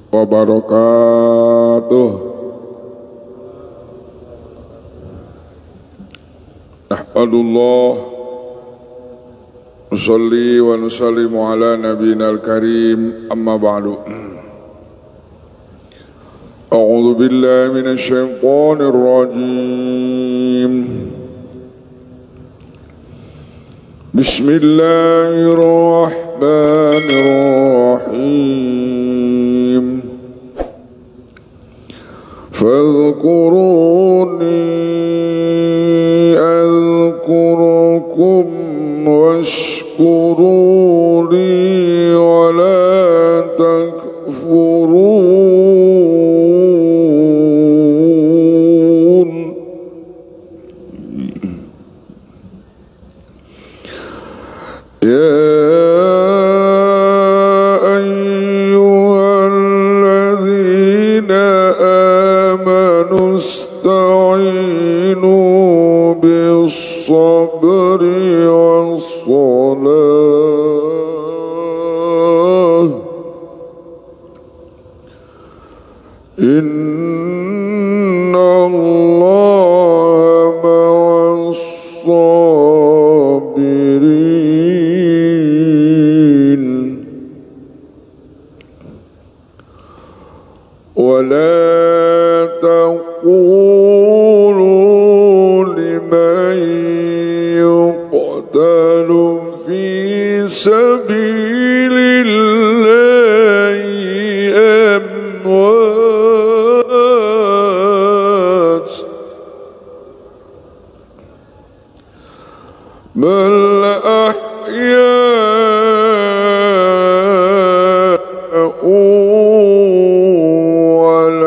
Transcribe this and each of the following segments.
wabarakatuh. Nahmadullah nusalli wa nusallimu ala nabiyina al-karim, amma ba'du. A'udzu billahi minasy syaithanir rajim. Bismillahirrahmanirrahim. Fadhkuruni adhkurkum washkuru li wa la takfurun. Ya استعينوا بالصبر والصلاة إن الله مع الصابرين ولا تقولوا لمن يقتل في سبيل الله أموات بل أحياء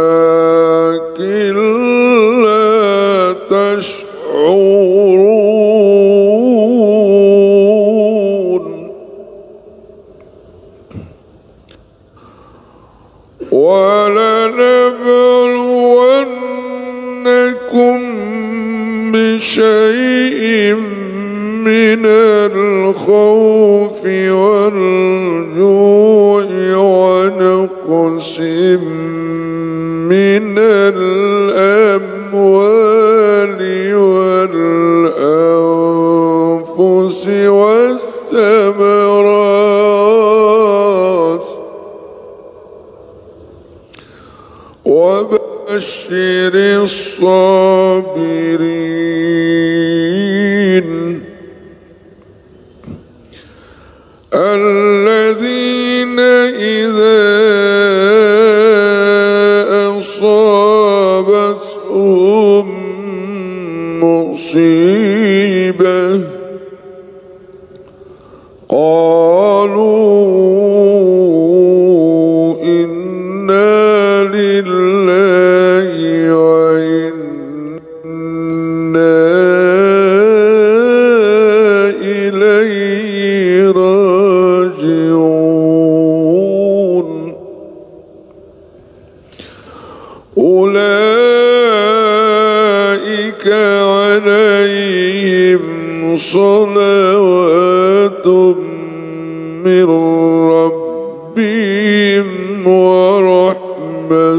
ولكن لا تشعرون ولنبلونكم بشيء من الخوف والجوع ونقص من الأموال والأنفس والثمرات وبشر الصابرين الذين إذا أصابتهم مصيبة قالوا إنا لله وإنا إليه راجعون أولئك عليهم صلوات من ربهم ورحمة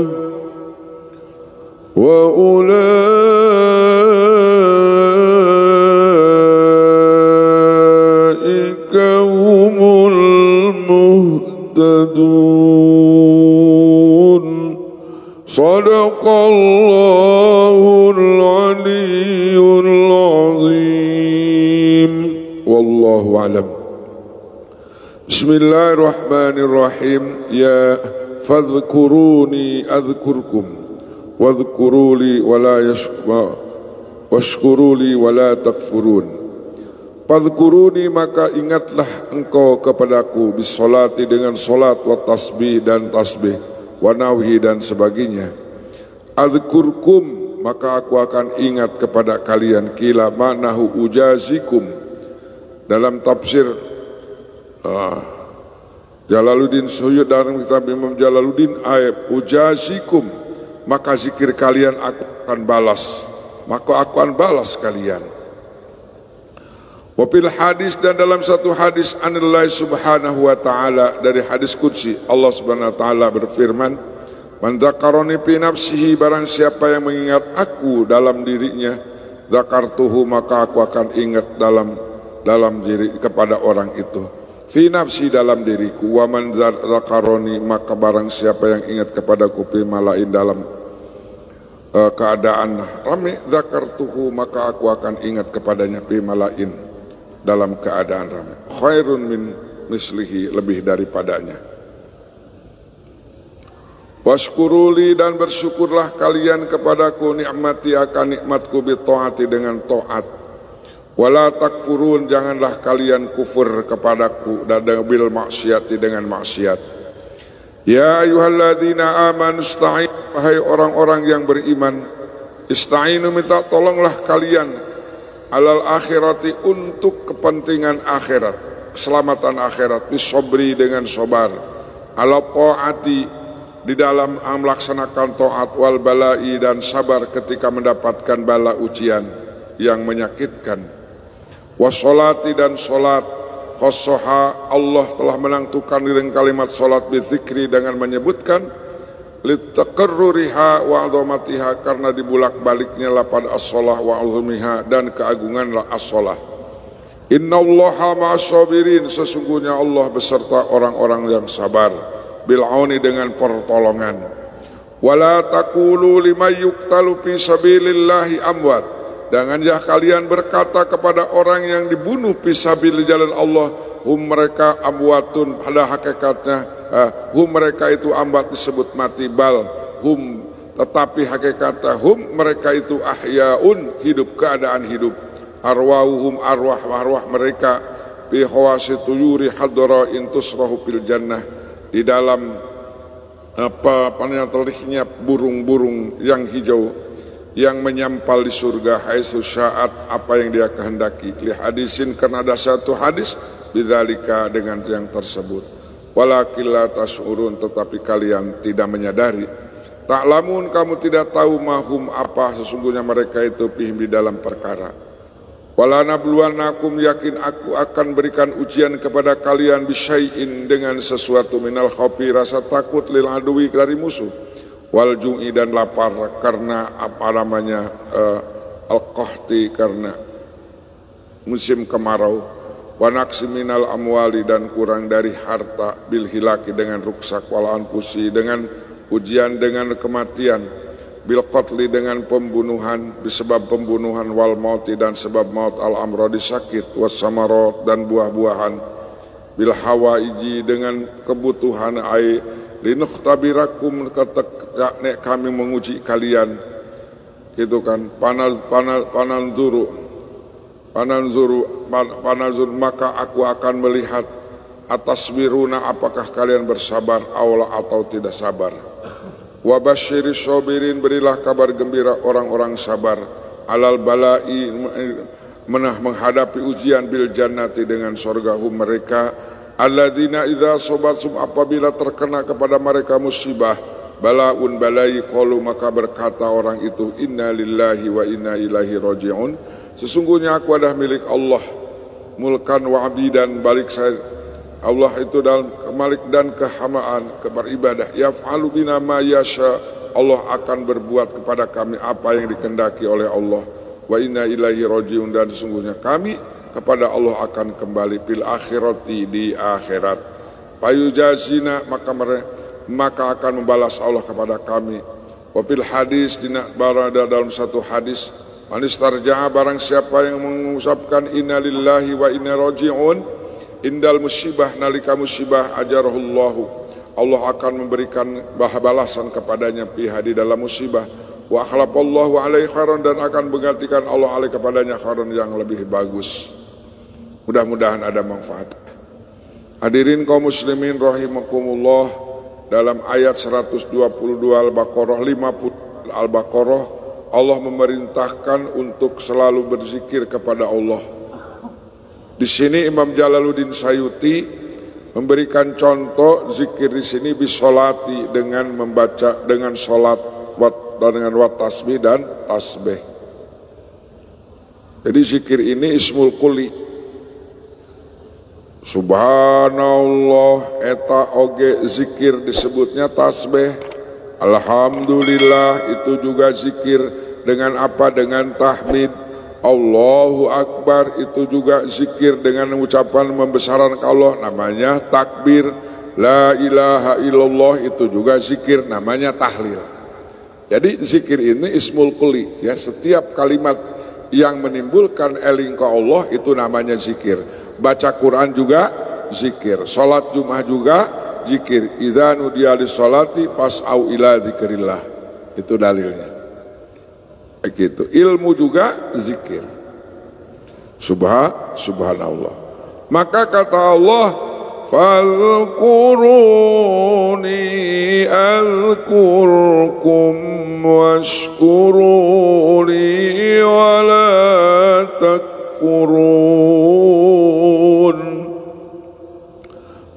وأولئك هم المهتدون. صدق الله العلي العظيم والله أعلم. Bismillahirrahmanirrahim. Ya fadhkuruni adhkurkum wadhkuruli washkuruli wala takfurun. Fadhkuruni, maka ingatlah engkau kepadaku bisolati dengan solat, wa tasbih dan tasbih, wa nawhi dan sebagainya. Adhkurkum, maka aku akan ingat kepada kalian. Kila ma'nahu ujazikum. Dalam tafsir Jalaluddin Suyud dalam kitab Imam Jalaluddin ayat ujazikum, maka zikir kalian aku akan balas, maka aku akan balas kalian. Wafil hadis, dan dalam satu hadis anillahi subhanahu wa ta'ala, dari hadis qudsi Allah subhanahu wa ta'ala berfirman, man dzakaroni fi nafsihi, barang siapa yang mengingat aku dalam dirinya, dzakartuhu, maka aku akan ingat dalam diri kepada orang itu. Fi nafsi, dalam diriku. Wa man dzakaroni, maka barang siapa yang ingat kepadaku fi malain, dalam keadaan rame, dzakartuhu, maka aku akan ingat kepadanya fi malain, dalam keadaan ramai. Khairun min mislihi, lebih daripadanya. Washkuruli, dan bersyukurlah kalian kepadaku, nikmati akan nikmatku, bita'ati, dengan ta'at. Wala takfurun, janganlah kalian kufur kepadaku, dan bil maksiati, dengan maksiat. Ya ayyuhalladzina amanu ista'in, wahai orang-orang yang beriman, ista'inu, minta tolonglah kalian, alal akhirati, untuk kepentingan akhirat, keselamatan akhirat, bisobri, dengan sobar, ala ta'ati, di dalam melaksanakan taat, wal balai, dan sabar ketika mendapatkan bala ujian yang menyakitkan, wassolati, dan solat, khossoha, Allah telah menentukan dengan kalimat solat bizikri, dengan menyebutkan litaqarruriha wa azamatiha, karena dibulak-baliknya lapad as-sholah wa azumiha, dan keagungan as-sholah. Innallaha ma'as-sabirin, sesungguhnya Allah beserta orang-orang yang sabar, bil'auni, dengan pertolongan. Wala taqulu liman yuqtalu fi sabilillahi amwat, janganlah kalian berkata kepada orang yang dibunuh fi sabilillah, jalan Allah, hum, mereka amwatun, pada hakikatnya hum, mereka itu amwat disebut mati, bal hum, tetapi hakikatnya hum, mereka itu ahyaun, hidup, keadaan hidup, arwahuhum, arwah mereka, bi khawasi tuyuri hadra intusrahu fil jannah, di dalam telihnya burung-burung yang hijau yang menyampal di surga, haitsu sya'at, apa yang dia kehendaki. Li hadisin, karena ada satu hadis, bidzalika, dengan yang tersebut. Walakin la tash'urun, tetapi kalian tidak menyadari. Ta'lamun, kamu tidak tahu, mahum, apa sesungguhnya mereka itu, fihim, di dalam perkara. Wala nabluwannakum, yakin aku akan berikan ujian kepada kalian, bisyai'in, dengan sesuatu, minal khaufi, rasa takut, lil aduwi, dari musuh, wal jum'i, dan lapar, karena al-qahti, karena musim kemarau, wa naqsi minal amwali, dan kurang dari harta, bil hilaki, dengan ruksak, wal anfusi, dengan ujian, dengan kematian, bil qatli, dengan pembunuhan, disebab pembunuhan, wal mauti, dan sebab maut, al amrodi, sakit, was samarot, dan buah-buahan, bil hawaiji, dengan kebutuhan, ai linukhtabirakum, nek kami menguji kalian, gitu kan, pananzuru, maka aku akan melihat, atas wiruna, apakah kalian bersabar, awla, atau tidak sabar. Wa basyiris sabirin, berilah kabar gembira orang-orang sabar, alal balai, menghadapi ujian, bil jannati, dengan surga, hum, mereka, alladzina idza sobatsum, apabila terkena kepada mereka musibah, balaun, balai, qalu, maka berkata orang itu, inna lillahi wa inna ilaihi raji'un, sesungguhnya aku adalah milik Allah, mulkan wa abidan, balik saya Allah itu dalam malik dan kehamaan, beribadah, yaf'alu bina ma yasha, Allah akan berbuat kepada kami apa yang dikehendaki oleh Allah, wa inna ilaihi raji'un, dan sesungguhnya kami kepada Allah akan kembali, fil akhirati, di akhirat, payujazina, maka akan membalas Allah kepada kami. Wa fil hadis, berada dalam satu hadis, manistarja'a, barang siapa yang mengucapkan inna lillahi wa inna raji'un indal musibah, nalika musibah, ajarahullahu, Allah akan memberikan balasan kepadanya, fiha, di dalam musibah, wa akhlafallahu alaihi khairan, dan akan menggantikan Allah alaihi kepadanya khairan, yang lebih bagus. Mudah-mudahan ada manfaat. Hadirin kaum muslimin rahimakumullah, dalam ayat 122 Al-Baqarah, 50 Al-Baqarah, Allah memerintahkan untuk selalu berzikir kepada Allah. Di sini Imam Jalaluddin Sayuti memberikan contoh zikir di sini, bisolati, dengan membaca, dengan solat, dengan wat tasbih dan tasbih. Jadi zikir ini ismul kulli. Subhanallah eta oge zikir disebutnya tasbih. Alhamdulillah itu juga zikir dengan apa? Dengan tahmid. Allahu Akbar itu juga zikir dengan ucapan membesarkan Allah, namanya takbir. La ilaha illallah itu juga zikir, namanya tahlil. Jadi zikir ini ismul kulli, ya, setiap kalimat yang menimbulkan eling ke Allah itu namanya zikir. Baca Quran juga zikir, salat Jumat juga zikir. Idza nudiya lis-sholati fas'au ila dzikrillah. Itu dalilnya. Begitu. Ilmu juga zikir. Subhanallah. Maka kata Allah, fadhkuruni azkurkum washkuruli wa la takfurun.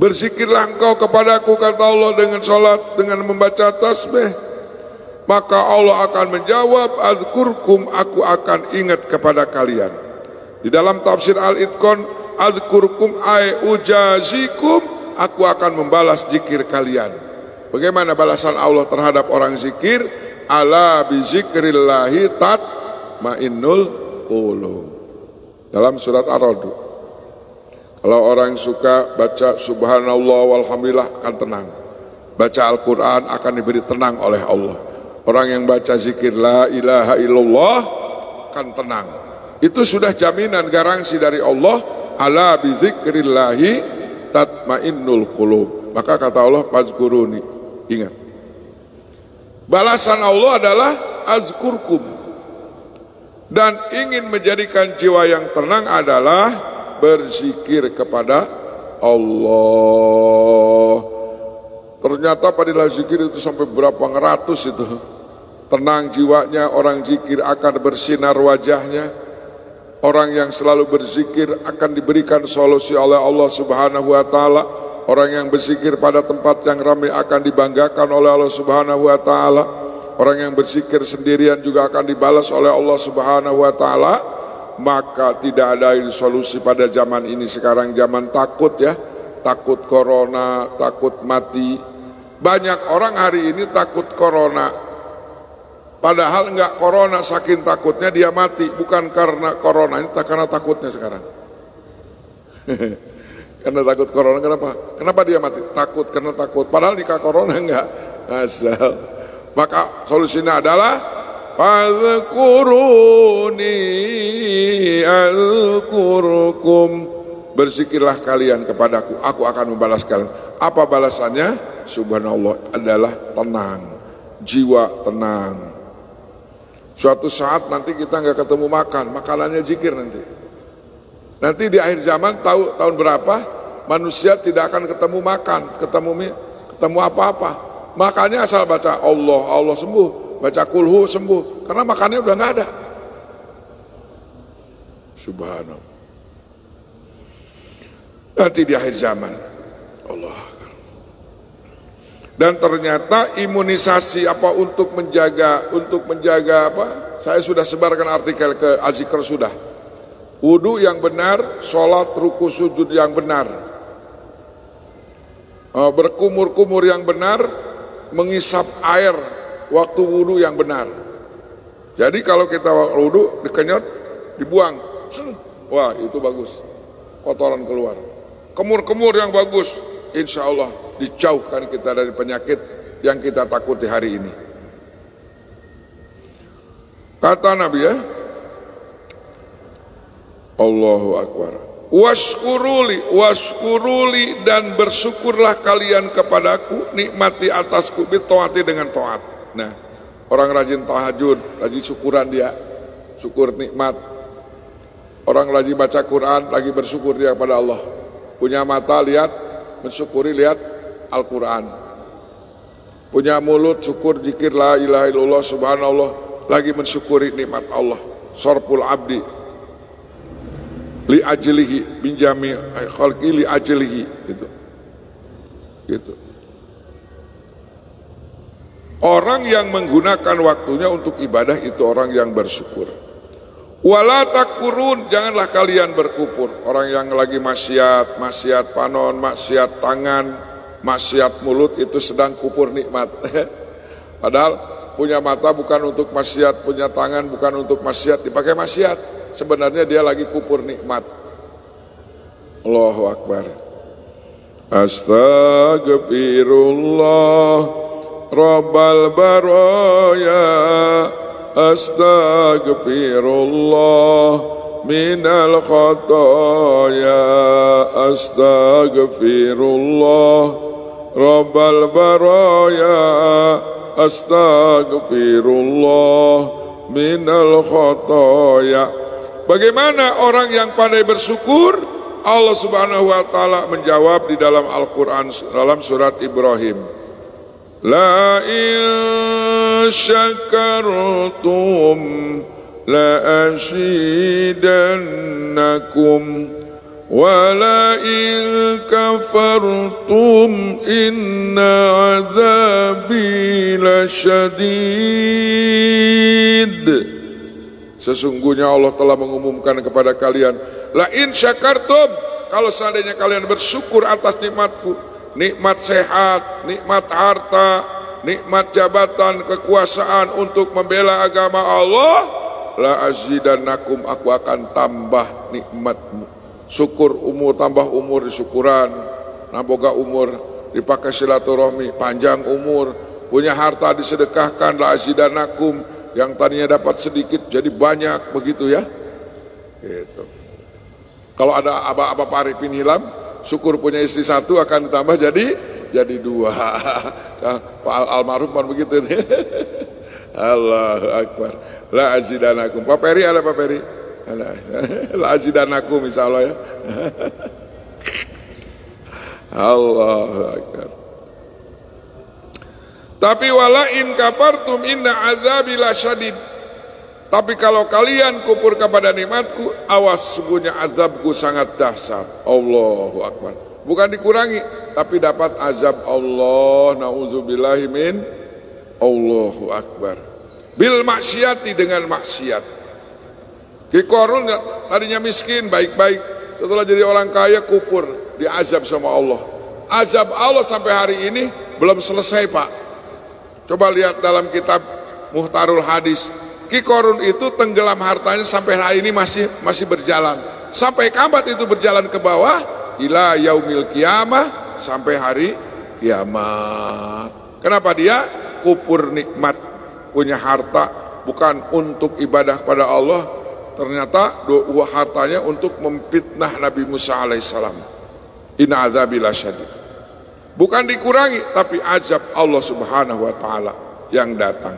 Berzikirlah engkau kepadaku, kata Allah, dengan salat, dengan membaca tasbih. Maka Allah akan menjawab, azkurkum, aku akan ingat kepada kalian. Di dalam tafsir Al-Itqan, azkurkum ay ujazikum, aku akan membalas zikir kalian. Bagaimana balasan Allah terhadap orang zikir? Ala bizikrillahi tatmainnul qulub. Dalam surat Ar-Ra'd. Kalau orang suka baca subhanallah walhamdulillah akan tenang. Baca Al-Quran akan diberi tenang oleh Allah. Orang yang baca zikir la ilaha illallah akan tenang. Itu sudah jaminan garansi dari Allah. Ala bizikrillahi tatmainnul qulub. Maka kata Allah, fazkuruni, ingat. Balasan Allah adalah azkurkum. Dan ingin menjadikan jiwa yang tenang adalah berzikir kepada Allah. Ternyata padilah zikir itu sampai berapa ngeratus itu. Tenang jiwanya orang zikir, akan bersinar wajahnya. Orang yang selalu berzikir akan diberikan solusi oleh Allah Subhanahu wa taala. Orang yang berzikir pada tempat yang ramai akan dibanggakan oleh Allah Subhanahu wa taala. Orang yang berzikir sendirian juga akan dibalas oleh Allah Subhanahu wa taala. Maka tidak ada solusi pada zaman ini sekarang, zaman takut, ya. Takut corona, takut mati. Banyak orang hari ini takut corona. Padahal enggak corona, saking takutnya dia mati. Bukan karena corona, ini karena takutnya sekarang. Karena takut corona, kenapa? Kenapa dia mati? Takut, karena takut. Padahal jika corona enggak. Asal. Maka solusinya adalah fadhkuruni azkurkum. Berzikirlah kalian kepadaku, aku akan membalas kalian. Apa balasannya? Subhanallah, adalah tenang, jiwa tenang. Suatu saat nanti kita nggak ketemu makan, makanannya zikir nanti. Nanti di akhir zaman, tahun berapa manusia tidak akan ketemu makan, ketemu apa-apa. Makanya asal baca Allah, Allah sembuh, baca kulhu sembuh, karena makannya udah nggak ada. Subhanallah. Nanti di akhir zaman, Allah. Dan ternyata imunisasi apa untuk menjaga apa? Saya sudah sebarkan artikel ke Azikr sudah. Wudu yang benar, sholat ruku sujud yang benar, berkumur-kumur yang benar, mengisap air waktu wudu yang benar. Jadi kalau kita wudu dikenyot, dibuang, wah itu bagus, kotoran keluar. Kemur-kemur yang bagus, insya Allah dijauhkan kita dari penyakit yang kita takuti hari ini. Kata Nabi, ya, Allahu Akbar. Waskuruli dan bersyukurlah kalian kepadaku, nikmati atasku bitaati dengan taat. Nah, orang rajin tahajud, rajin syukuran dia, syukur nikmat. Orang rajin baca Quran, lagi bersyukur dia kepada Allah. Punya mata lihat, mensyukuri lihat Al-Quran. Punya mulut syukur zikir la ilaha illallah subhanallah, lagi mensyukuri nikmat Allah. Sorpul abdi li ajlihi bin jami khalqi li ajlihi, gitu. Orang yang menggunakan waktunya untuk ibadah itu orang yang bersyukur. Wala takfurun, janganlah kalian berkufur. Orang yang lagi maksiat, maksiat panon, maksiat tangan, maksiat mulut itu sedang kufur nikmat. Padahal punya mata bukan untuk maksiat, punya tangan bukan untuk maksiat, dipakai maksiat. Sebenarnya dia lagi kufur nikmat. Allahu Akbar. Astagfirullah Rabbal baraya, astagfirullah minal khataya, astagfirullah Rabbal baraya, astagfirullah minal khataya. Bagaimana orang yang pandai bersyukur? Allah Subhanahu wa taala menjawab di dalam Al-Qur'an dalam surat Ibrahim. La in syakartum la azidannakum wa la in kafartum inna azabi lasyadid. Sesungguhnya Allah telah mengumumkan kepada kalian, la in syakartum, kalau seandainya kalian bersyukur atas nikmatku, nikmat sehat, nikmat harta, nikmat jabatan, kekuasaan untuk membela agama Allah, la azidannakum, aku akan tambah nikmatmu. Syukur umur, tambah umur di syukuran, naboga umur dipakai silaturahmi, panjang umur, punya harta disedekahkan, la azidannakum, yang tadinya dapat sedikit jadi banyak, begitu ya. Gitu. Kalau ada Abah Arifin Hilam, syukur punya istri satu akan ditambah jadi dua. Pak almarhum kan begitu. Allahu Akbar. La azidanakum. Pak Peri ada Pak Peri? La azidanakum insyaallah ya. Allahu Akbar. Tapi wala in kafartum inna azabi lasyadid. Tapi kalau kalian kufur kepada nikmatku, awas, sungguhnya azabku sangat dahsyat. Allahu Akbar. Bukan dikurangi, tapi dapat azab Allah. Nauzubillahi min. Allahu Akbar. Bil maksiati, dengan maksiat. Ki Qarun tadinya miskin, baik-baik. Setelah jadi orang kaya, kufur, diazab sama Allah. Azab Allah sampai hari ini belum selesai, Pak. Coba lihat dalam kitab Muhtarul Hadis. Ki Qarun itu tenggelam hartanya sampai hari ini masih berjalan. Sampai kamat itu berjalan ke bawah, ila yaumil qiyamah, sampai hari kiamat. Kenapa dia kufur nikmat, punya harta bukan untuk ibadah pada Allah, ternyata hartanya untuk memfitnah Nabi Musa alaihissalam. Inna azabi lasyadid. Bukan dikurangi, tapi azab Allah Subhanahu wa taala yang datang.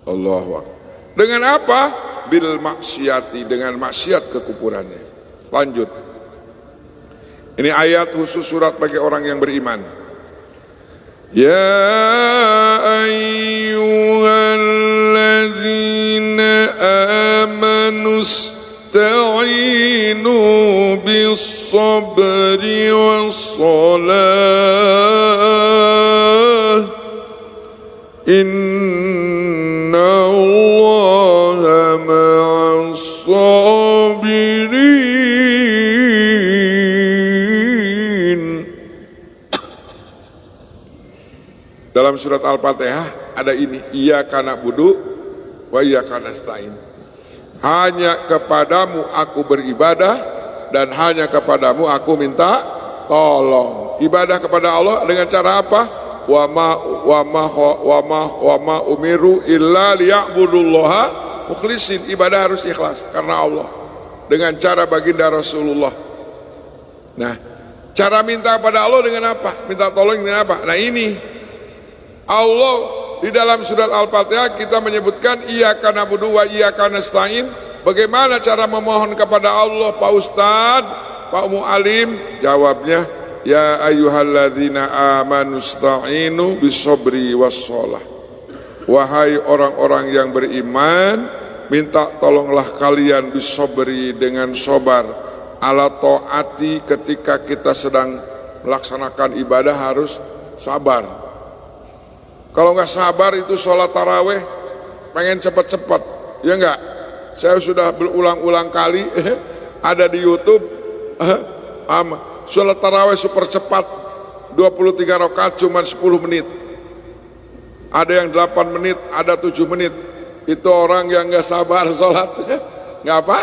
Allahu Akbar. Dengan apa? Bil maksiati, dengan maksiat kekufurannya. Lanjut. Ini ayat khusus surat bagi orang yang beriman. Ya ayyuhalladzina amanu ista'inu bis sabri was salah. Inna Allaha ma'as sabirin. Dalam surat Al-Fatihah ada ini, iyyaka na'budu wa iyyaka nasta'in. Hanya kepadamu aku beribadah dan hanya kepadamu aku minta tolong. Ibadah kepada Allah dengan cara apa? Wa ma umiru illa liya'budullaha mukhlisin. Ibadah harus ikhlas karena Allah, dengan cara baginda Rasulullah. Nah, cara minta pada Allah dengan apa? Minta tolong dengan apa? Nah, ini Allah di dalam surat Al-Fatihah kita menyebutkan iyyaka na'budu wa iyyaka nasta'in. Bagaimana cara memohon kepada Allah, Pak Ustadz, Pak Mu'alim? Jawabnya, ya ayyuhalladzina amanu ista'inu bisabri wassalah. Wahai orang-orang yang beriman, minta tolonglah kalian bisabri, dengan sabar, ala taati, ketika kita sedang melaksanakan ibadah harus sabar. Kalau nggak sabar itu sholat taraweh, pengen cepat-cepat, ya nggak? Saya sudah berulang-ulang kali ada di YouTube, sholat taraweh super cepat, 23 rakaat cuma 10 menit. Ada yang 8 menit, ada 7 menit. Itu orang yang nggak sabar sholat. Nggak apa?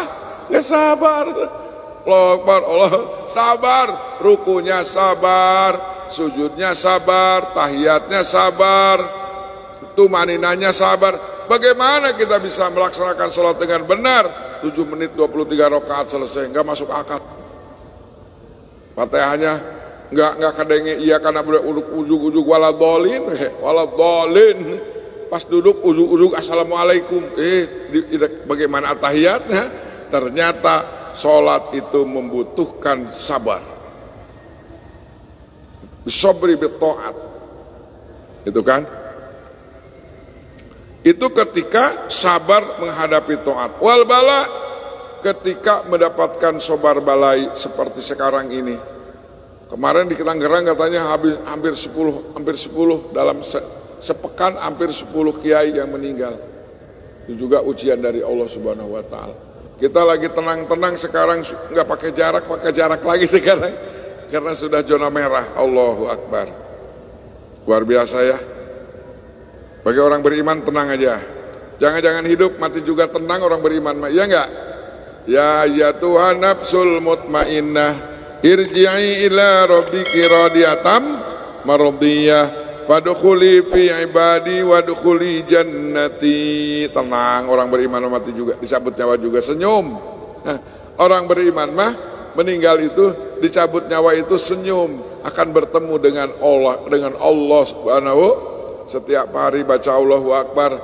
Nggak sabar. Allah sabar, rukunya sabar, sujudnya sabar, tahiyatnya sabar, tumaninanya sabar. Bagaimana kita bisa melaksanakan sholat dengan benar? 7 menit 23 rakaat selesai, nggak masuk akal. Fatihahnya nggak kadenge iya karena ujug-ujug waladolin. Pas duduk ujug-ujug assalamualaikum. Bagaimana tahiyatnya? Ternyata sholat itu membutuhkan sabar. Bisobri bitoat. Itu kan? Itu ketika sabar menghadapi to'at. Wal bala, ketika mendapatkan sobar balai seperti sekarang ini. Kemarin di Tangerang katanya hampir 10 dalam sepekan hampir 10 kiai yang meninggal. Itu juga ujian dari Allah Subhanahu wa taala. Kita lagi tenang-tenang sekarang, nggak pakai jarak lagi sekarang karena sudah zona merah. Allahu Akbar. Luar biasa ya. Bagi orang beriman tenang aja. Jangan hidup mati juga tenang orang beriman. Ya enggak? Ya Tuhan nafsul mutmainnah, irji'i ila rabbiki radiyatam mardiyah. Fadkhuli fi ibadi wadkhuli jannati. Tenang, orang beriman mati juga dicabut nyawa juga senyum. Nah, orang beriman mah meninggal itu dicabut nyawa itu senyum, akan bertemu dengan Allah Subhanahu. Setiap hari baca Allahu Akbar.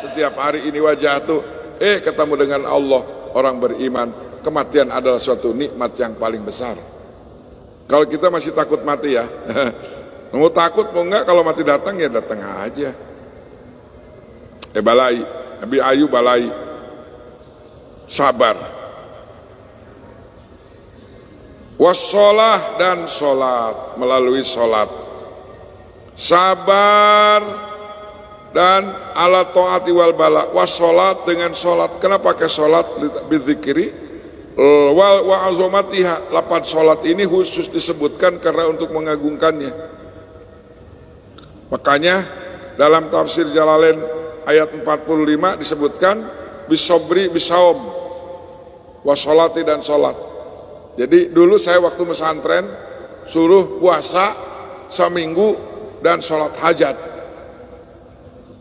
Setiap hari ini wajah tuh ketemu dengan Allah. Orang beriman, kematian adalah suatu nikmat yang paling besar. Kalau kita masih takut mati ya. Mau takut mau enggak, kalau mati datang ya datang aja. Balai, Nabi Ayub balai. Sabar. Wassalah, dan sholat, melalui sholat. Sabar dan ala ta'ati wal bala. Wassalat, dengan sholat. Kenapa pakai sholat? Bidzikri wa azamatiha. Lapan sholat ini khusus disebutkan karena untuk mengagungkannya. Makanya dalam tafsir Jalalain ayat 45 disebutkan bisobri bisaum washolati, dan sholat. Jadi dulu saya waktu pesantren suruh puasa seminggu dan sholat hajat.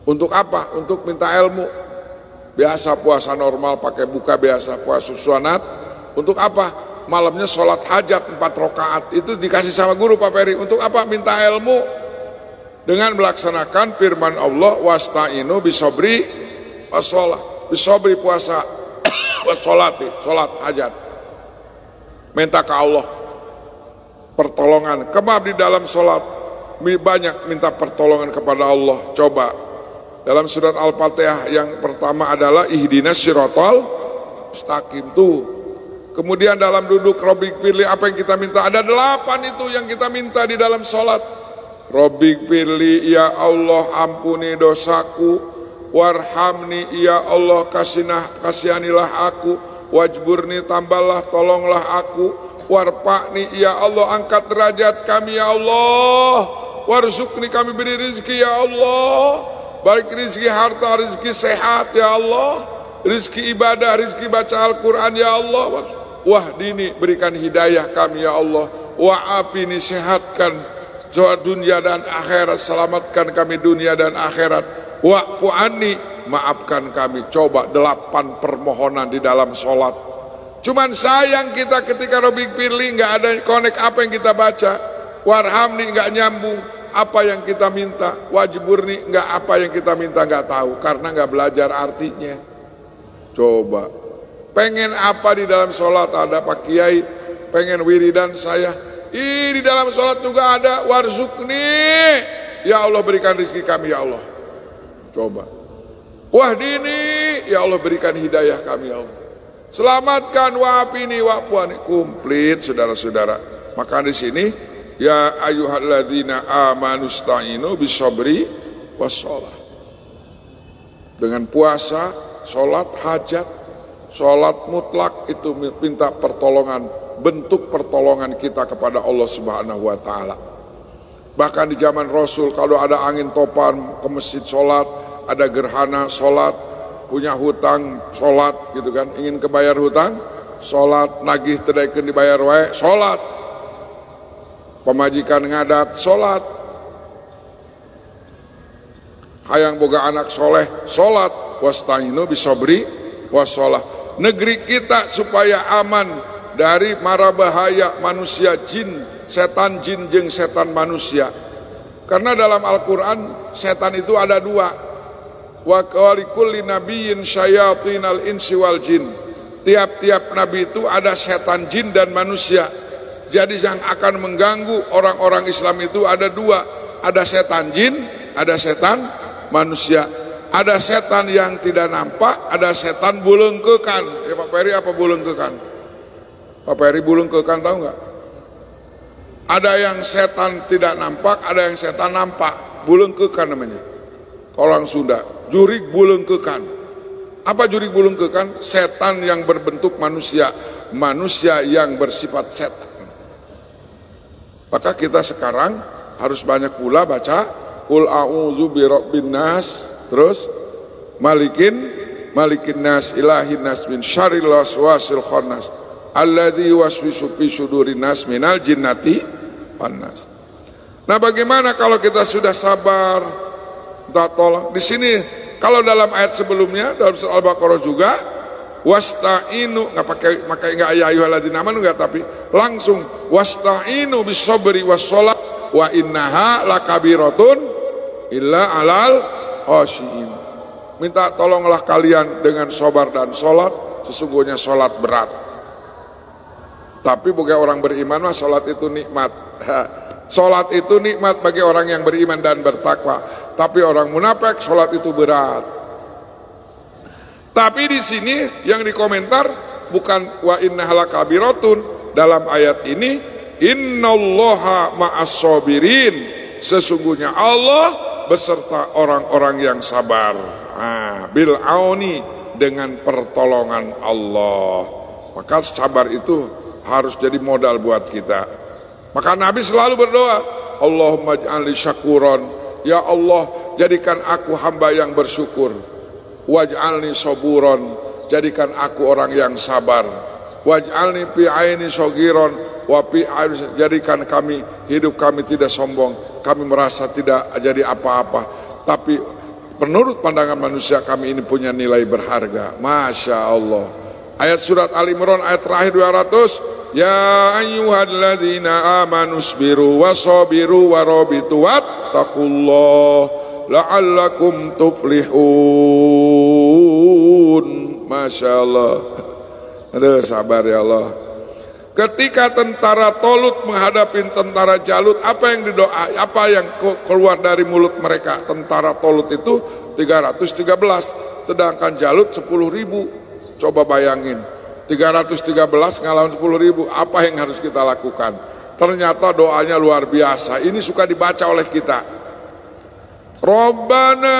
Untuk apa? Untuk minta ilmu. Biasa puasa normal pakai buka biasa, puasa sunat. Untuk apa? Malamnya sholat hajat 4 rakaat. Itu dikasih sama guru Pak Peri. Untuk apa? Minta ilmu. Dengan melaksanakan firman Allah, wasta'inu bisobri wassalah. Bisobri puasa, wassolati, sholat hajat. Minta ke Allah pertolongan. Kemab di dalam sholat banyak minta pertolongan kepada Allah. Coba dalam surat Al-Fatihah yang pertama adalah ihdinas siratal mustaqim tuh. Kemudian dalam duduk Rabbik pilih, apa yang kita minta? Ada 8 itu yang kita minta di dalam sholat. Rabbik pilih, ya Allah ampuni dosaku, warhamni, ya Allah kasihanilah aku, wajburni, tambahlah tolonglah aku, warfa'ni, ya Allah angkat derajat kami ya Allah, warzuqni, kami beri rezeki ya Allah, baik rezeki harta, rezeki sehat ya Allah, rezeki ibadah, rezeki baca Al-Quran ya Allah, wahdini, berikan hidayah kami ya Allah, wa'afini, sehatkan soal dunia dan akhirat, selamatkan kami dunia dan akhirat, wa'fu anni, maafkan kami. Coba 8 permohonan di dalam sholat. Cuman sayang kita ketika Rabbik pilih nggak ada connect apa yang kita baca, warhamni nggak nyambung apa yang kita minta, wajburni nggak apa yang kita minta nggak tahu karena nggak belajar artinya. Coba pengen apa di dalam sholat? Ada Pak Kiai pengen wiridan saya. Di dalam sholat juga ada warzukni, ya Allah berikan rezeki kami ya Allah. Coba wahdini, ya Allah berikan hidayah kami ya Allah. Selamatkan, wa'afini, wa'fuani, komplit saudara-saudara. Maka di sini Ya ayyuhalladzina amanu ista'inu bisabri wassalah. Dengan puasa, sholat hajat, sholat mutlak itu minta pertolongan, bentuk pertolongan kita kepada Allah Subhanahu wa taala. Bahkan di zaman Rasul kalau ada angin topan ke masjid sholat, ada gerhana sholat, punya hutang sholat gitu kan, ingin kebayar hutang sholat, nagih tedaikeun dibayar wae sholat, pemajikan ngadat sholat, hayang boga anak soleh sholat, wasta'inu bisabri wassalah. Negeri kita supaya aman dari mara bahaya manusia jin, setan jin jeung setan manusia. Karena dalam Al-Quran setan itu ada dua. Wa likulli nabiyyin syayatinal insi wal jin. Tiap-tiap nabi itu ada setan jin dan manusia. Jadi yang akan mengganggu orang-orang Islam itu ada dua. Ada setan jin, ada setan manusia. Ada setan yang tidak nampak, ada setan bulengkekan. Ya Pak Peri, apa bulengkekan? Pak Peri bulengkekan tahu nggak? Ada yang setan tidak nampak, ada yang setan nampak. Bulengkekan namanya. Orang Sunda, jurig bulengkekan. Apa jurig bulengkekan? Setan yang berbentuk manusia, manusia yang bersifat setan. Maka kita sekarang harus banyak pula baca Qul a'udzu birabbin nas, terus malikin nas, ilahin nas, min syarril waswasil khannas alladzi yuwaswisu fi sudurin nas minal jinnati wan nas. Nah, bagaimana kalau kita sudah sabar, minta tolong? Di sini kalau dalam ayat sebelumnya dalam surah Al-Baqarah juga wasta'inu, enggak ya ayyuhalladzina amanu enggak, tapi langsung wasta'inu bisabri wassalah wa innaha lakabiratun illa alal khashiin. Minta tolonglah kalian dengan sabar dan sholat, sesungguhnya sholat berat. Tapi bagi orang beriman mah sholat itu nikmat. Sholat itu nikmat bagi orang yang beriman dan bertakwa. Tapi orang munafik sholat itu berat. Tapi di sini yang dikomentar bukan wa innaha lakabiratun. Dalam ayat ini innallaha ma'as-sabirin, sesungguhnya Allah beserta orang-orang yang sabar. Bil auni, dengan pertolongan Allah. Maka sabar itu harus jadi modal buat kita. Maka Nabi selalu berdoa, Allahumma ij'alni syakuran, ya Allah jadikan aku hamba yang bersyukur. Waj'alni saburon, jadikan aku orang yang sabar. Waj'alni fi aini shagiran wa fi aini, jadikan kami, hidup kami tidak sombong, kami merasa tidak jadi apa-apa, tapi menurut pandangan manusia kami ini punya nilai berharga. Masya Allah. Ayat surat Al-Imran ayat terakhir 200, ya ayyuhalladzina amanu sabiru wasabiru warabitu wattaqullah la'allakum tuflihun. Masya Allah. Aduh, sabar ya Allah. Ketika tentara Tolut menghadapi tentara Jalut, apa yang didoa, apa yang keluar dari mulut mereka? Tentara Tolut itu 313, sedangkan Jalut 10.000. Coba bayangin, 313 ngalahin 10.000, apa yang harus kita lakukan? Ternyata doanya luar biasa. Ini suka dibaca oleh kita. Rabbana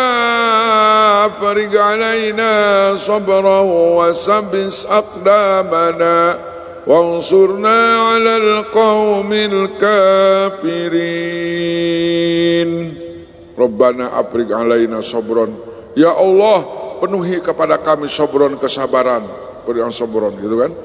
afrigh alaina sabran wa sabbis aqdamana wansurna 'alal qaumil kafirin. Rabbana afrigh alaina sabran, ya Allah penuhi kepada kami sabran, kesabaran, berikan sabran gitu kan.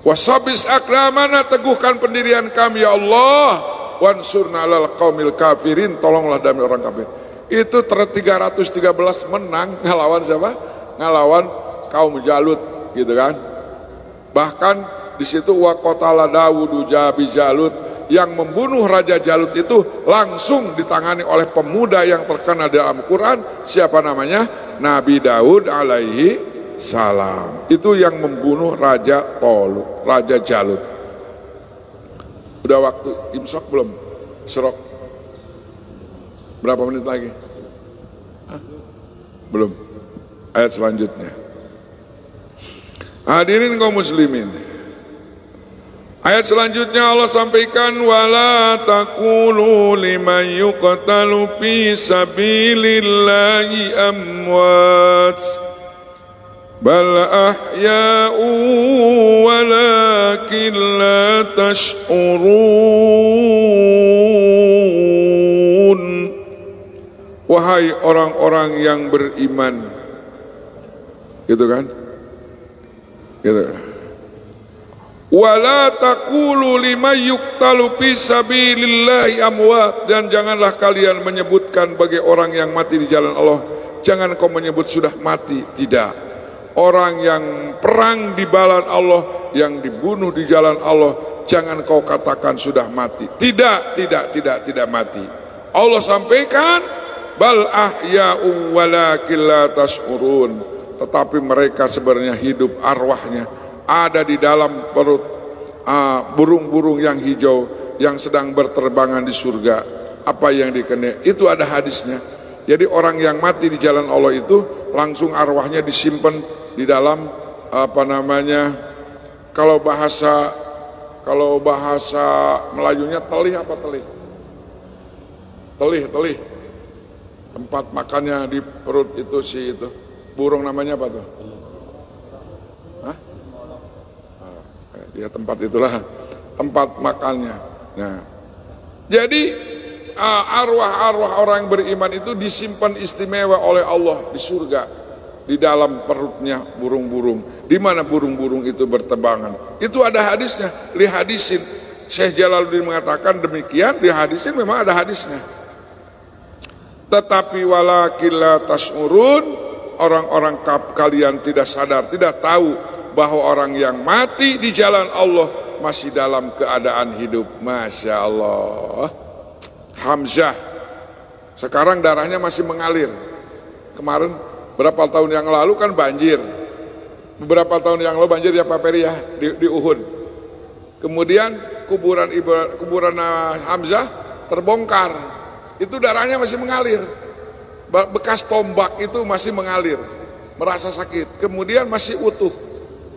Wasabis aqdamana, teguhkan pendirian kami ya Allah. Wansurna 'alal qaumil kafirin, tolonglah demi orang kafir. Itu 313 menang ngelawan siapa? Ngelawan kaum Jalut gitu kan. Bahkan di situ wa qatala Dawudu Jabi Jalut, yang membunuh Raja Jalut itu langsung ditangani oleh pemuda yang terkenal dalam Quran. Siapa namanya? Nabi Daud alaihi salam. Itu yang membunuh Raja Tolut, Raja Jalut. Udah waktu imsak belum? Serok. Berapa menit lagi? Belum. Ayat selanjutnya. Hadirin kaum muslimin, Ayat selanjutnya Allah sampaikan, wala taqulu liman yuqtalu fi sabilillahi amwat bal ahya'u walakin la tash'urun. Wahai orang-orang yang beriman, gitu kan, gitu. Wala taqulu liman yuqtalu fi sabilillahi amwat, dan janganlah kalian menyebutkan bagi orang yang mati di jalan Allah, jangan kau menyebut sudah mati. Tidak. Orang yang perang di jalan Allah, yang dibunuh di jalan Allah, jangan kau katakan sudah mati. Tidak mati. Allah sampaikan, bal ahya'u walakin la tash'urun, tetapi mereka sebenarnya hidup, arwahnya ada di dalam perut burung-burung yang hijau yang sedang berterbangan di surga. Apa yang dikenai itu ada hadisnya. Jadi orang yang mati di jalan Allah itu langsung arwahnya disimpan di dalam kalau bahasa Melayunya telih apa telih? Telih. Tempat makannya di perut itu itu burung namanya apa tuh? Ya tempat itulah tempat makannya. Nah, jadi arwah-arwah orang yang beriman itu disimpan istimewa oleh Allah di surga, di dalam perutnya burung-burung. Di mana burung-burung itu berterbangan. Itu ada hadisnya, dihadisin. Syekh Jalaluddin mengatakan demikian, dihadisin, memang ada hadisnya. Tetapi walakin la tash'urun, orang-orang kalian tidak sadar, tidak tahu bahwa orang yang mati di jalan Allah masih dalam keadaan hidup. Masya Allah. Hamzah sekarang darahnya masih mengalir. Kemarin berapa tahun yang lalu kan banjir. Beberapa tahun yang lalu banjir ya Pak Peri ya di Uhud. Kemudian kuburan Hamzah terbongkar. Itu darahnya masih mengalir. Bekas tombak itu masih mengalir. Merasa sakit. Kemudian masih utuh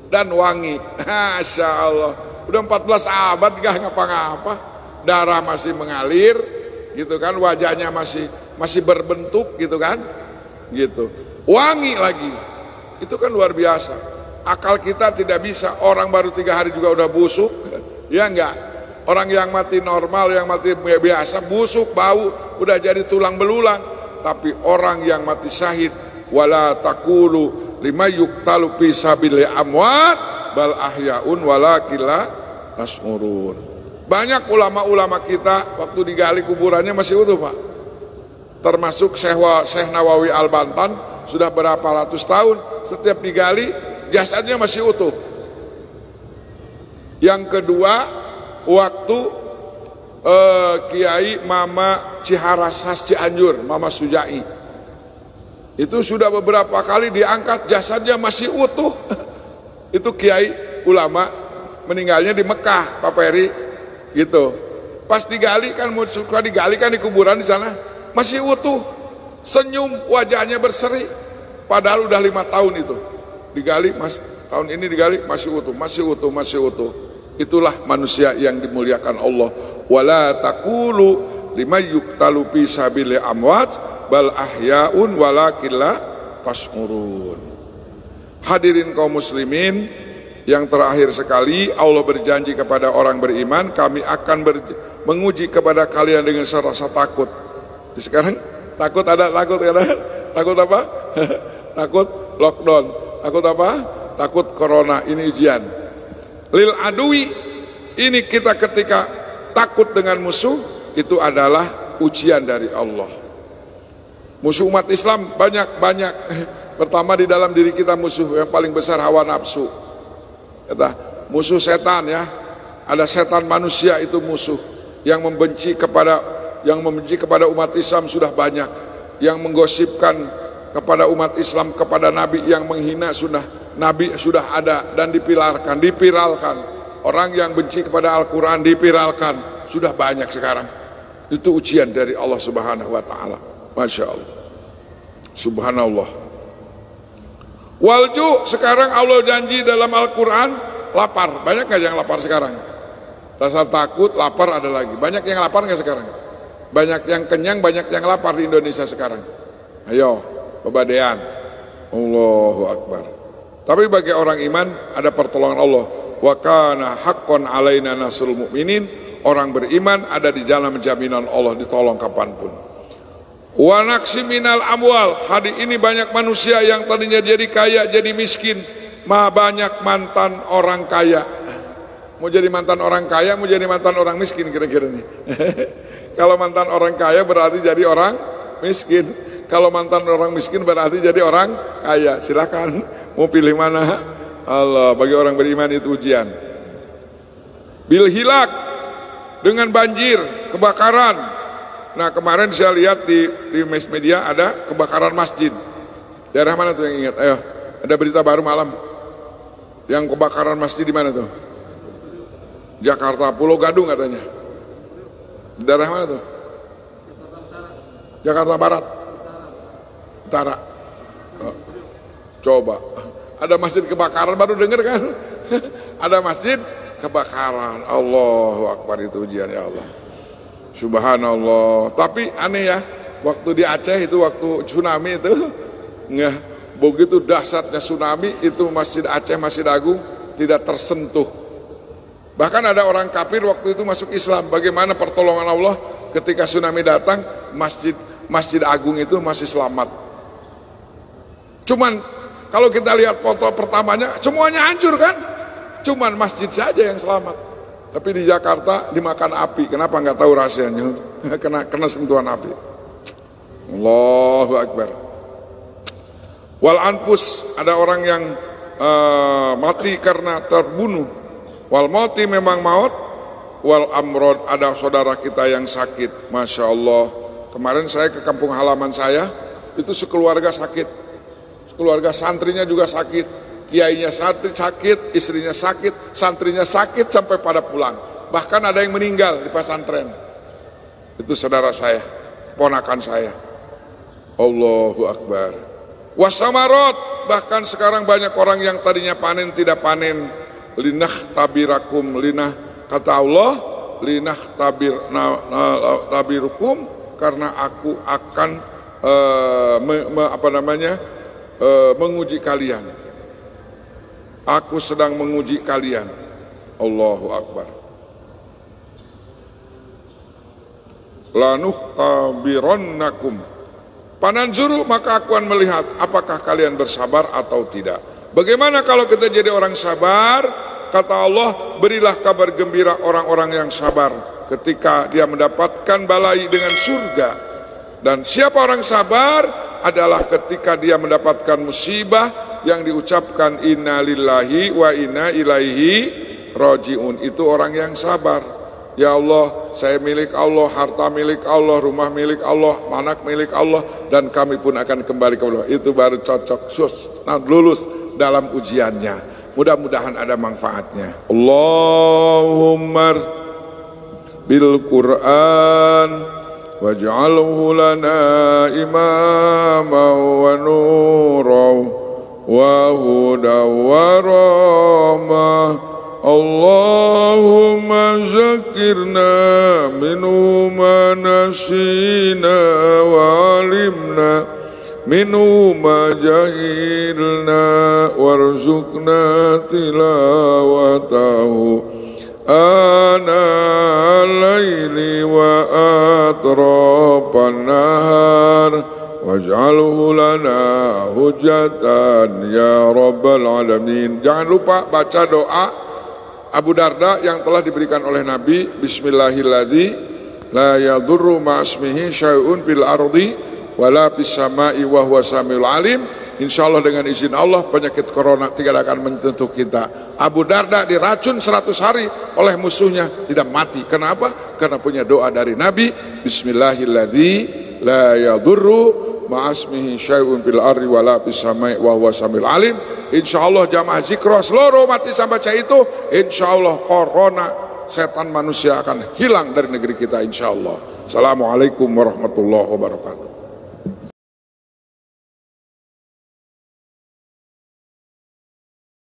dan wangi. Masya Allah. Udah 14 abad gak ngapa-ngapa, darah masih mengalir gitu kan, wajahnya masih berbentuk gitu kan, gitu, wangi lagi. Itu kan luar biasa. Akal kita tidak bisa. Orang baru 3 hari juga udah busuk, ya enggak? Orang yang mati normal, yang mati biasa, busuk, bau, udah jadi tulang belulang. Tapi orang yang mati syahid, wala taqulu lima yuqtalu fi sabilil amwat bal ahya'un walakin la tash'urun. Banyak ulama-ulama kita waktu digali kuburannya masih utuh, Pak. Termasuk Syekh Nawawi Al-Bantan, sudah berapa ratus tahun setiap digali jasadnya masih utuh. Yang kedua, waktu Kiai Mama Ciharasas Cianjur, Mama Sujai, itu sudah beberapa kali diangkat jasadnya masih utuh. Itu kiai ulama meninggalnya di Mekah, Pak Peri, gitu. Pas digali kan, suka digali kan di kuburan di sana, masih utuh, senyum, wajahnya berseri. Padahal udah 5 tahun itu digali, tahun ini digali masih utuh. Itulah manusia yang dimuliakan Allah. Wala taqulu liman yuqtalu fi sabilil amwat bal ahya'un walakin la tash'urun. Hadirin kaum muslimin yang terakhir sekali, Allah berjanji kepada orang beriman, kami akan menguji kepada kalian dengan rasa takut. Sekarang takut takut apa? Takut lockdown. Takut apa? Takut corona. Ini ujian. Lil adui, ini kita ketika takut dengan musuh, itu adalah ujian dari Allah. Musuh umat Islam banyak. Pertama di dalam diri kita musuh yang paling besar hawa nafsu. Kata musuh setan ya. Ada setan manusia itu musuh yang membenci kepada umat Islam sudah banyak. Yang menggosipkan kepada umat Islam, kepada Nabi, yang menghina Nabi sudah ada dan dipiralkan. Orang yang benci kepada Al-Quran dipiralkan, sudah banyak sekarang. Itu ujian dari Allah Subhanahu wa ta'ala. Masya Allah, subhanallah. Walju, sekarang Allah janji dalam Al-Quran lapar. Banyak gak yang lapar sekarang? Rasa takut, lapar ada lagi. Banyak yang lapar nggak sekarang? Banyak yang kenyang, banyak yang lapar di Indonesia sekarang. Ayo, pebadean. Allahu Akbar. Tapi bagi orang iman ada pertolongan Allah. Wa kana haqqan alaina nasrul mu'minin. Orang beriman ada di dalam jaminan Allah, ditolong kapanpun. Wa naqsi minal amwal. Hari ini banyak manusia yang tadinya jadi kaya jadi miskin. Banyak mantan orang kaya. Mau jadi mantan orang kaya, mau jadi mantan orang miskin kira-kira nih. Kalau mantan orang kaya berarti jadi orang miskin. Kalau mantan orang miskin berarti jadi orang kaya. Silakan mau pilih mana. Allah, bagi orang beriman itu ujian. Bil hilak, dengan banjir, kebakaran. Nah kemarin saya lihat di mass media ada kebakaran masjid. Daerah mana tuh yang ingat? Ayo, ada berita baru malam. Yang kebakaran masjid di mana tuh? Jakarta, Pulau Gadung katanya. Daerah mana tuh? Jakarta Barat, Utara. Oh, coba, ada masjid kebakaran, baru dengar kan? Ada masjid kebakaran. Allahu Akbar, itu ujian ya Allah. Subhanallah. Tapi aneh ya, waktu di Aceh itu, waktu tsunami itu, nggak begitu dahsyatnya tsunami itu, Masjid Aceh, Masjid Agung tidak tersentuh. Bahkan ada orang kafir waktu itu masuk Islam. Bagaimana pertolongan Allah ketika tsunami datang, Masjid Agung itu masih selamat. Cuman kalau kita lihat foto pertamanya, semuanya hancur kan? Cuman masjid saja yang selamat. Tapi di Jakarta dimakan api. Kenapa nggak tahu rahasianya? kena sentuhan api. Allahu Akbar. Wal anfus, ada orang yang mati karena terbunuh. Wal mauti, memang maut. Wal amrod, ada saudara kita yang sakit. Masya Allah. Kemarin saya ke kampung halaman saya, itu sekeluarga sakit. Sekeluarga, santrinya juga sakit, kiainya sakit, istrinya sakit, santrinya sakit sampai pada pulang. Bahkan ada yang meninggal di pesantren. Itu saudara saya, ponakan saya. Allahu Akbar. Wasamarot, bahkan sekarang banyak orang yang tadinya panen tidak panen. Linah tabirakum, linah, kata Allah, linah tabirukum, karena aku akan menguji kalian. Aku sedang menguji kalian. Allahu Akbar. Lanuh tabironnakum, pananzuru, maka aku akan melihat apakah kalian bersabar atau tidak. Bagaimana kalau kita jadi orang sabar? Kata Allah, berilah kabar gembira orang-orang yang sabar ketika dia mendapatkan balai dengan surga. Dan siapa orang sabar? Adalah ketika dia mendapatkan musibah yang diucapkan inna lillahi wa inna ilaihi rajiun. Itu orang yang sabar. Ya Allah, saya milik Allah, harta milik Allah, rumah milik Allah, anak milik Allah, dan kami pun akan kembali ke Allah. Itu baru cocok, lulus dalam ujiannya. Mudah-mudahan ada manfaatnya. Allahumma bil Qur'an waj'alhu lana imama wa nura wa huda wa rahmah. Allahumma zakirna minhu ma nasina wa alimna minhu ma jahilna warzuqna tilawatahu ana al-laili wa atrafan nahar waj'alhu lana hujatan ya rabbal alamin. Jangan lupa baca doa Abu Darda yang telah diberikan oleh Nabi. Bismillahilladzi la yadurru ma'asmihi syai'un fil ardi wala fis sama'i wa huwa samiul alim. Insyaallah dengan izin Allah penyakit corona tidak akan menyentuh kita. Abu Darda diracun 100 hari oleh musuhnya, tidak mati. Kenapa? Karena punya doa dari Nabi. Bismillahilladzi la yadurru ma'asmihi syai'un fil ardi wala fis sama'i wa huwa samiul alim. Insyaallah jamaah zikro seluruh umat Islam baca itu, insyaallah corona setan manusia akan hilang dari negeri kita insyaallah. Assalamualaikum warahmatullahi wabarakatuh.